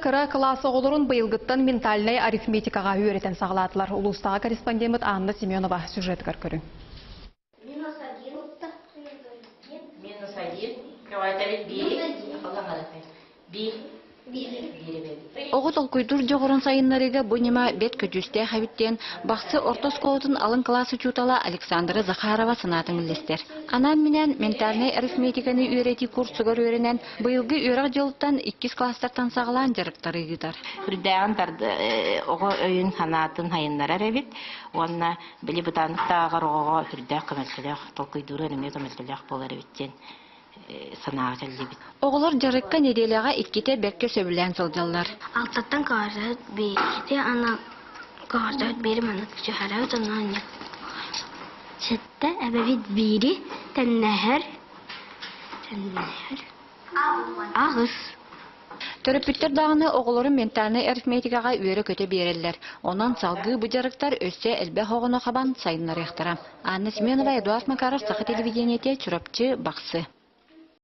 кыра классы оғылырын бұйылғыттан ментальной арифметикаға үйретен сағыладылар. Улустағы корреспондент Анна Семенова сюжет көркөрі. Оғыт олкуйдур жоғырын сайынларыға бұнема бет көтүсте хабиттен бақсы ортосколотын алын классы чутала Александра Захарова сынатын үлестер. Анан менен ментальный арифметиканы үйрети курсугар өренен бұйылғы үйрақ жылыттан 2 класстартан сағылан жарықтары едідар. Хүрдәғын тарды оғы өйін ханатын хайынлара рәбит, онына білі бұтанықтағыр оғы хүрдәқ көмәлкілек, толкуйдуры өріне көмәлкілек болар өттен. Оғылар жарыққа неделяға иккете бәкке сөбілен сылжалар. Алтаттан қағаржат бейкете ана қағаржат бері манат жүхара өтінен Шетті әбәвет бейрі тәннәхір ағыз. Төрөпүттер дағыны оғыларын ментальный арифметикаға үйері көте берелер. Онан салғы бұджарықтар өссе әлбә хоғыны қабан сайынлар яқтыра. Анна Семенова, Эдуард Макаров, Сақы телевидениете, Чурапчы, Бақсы.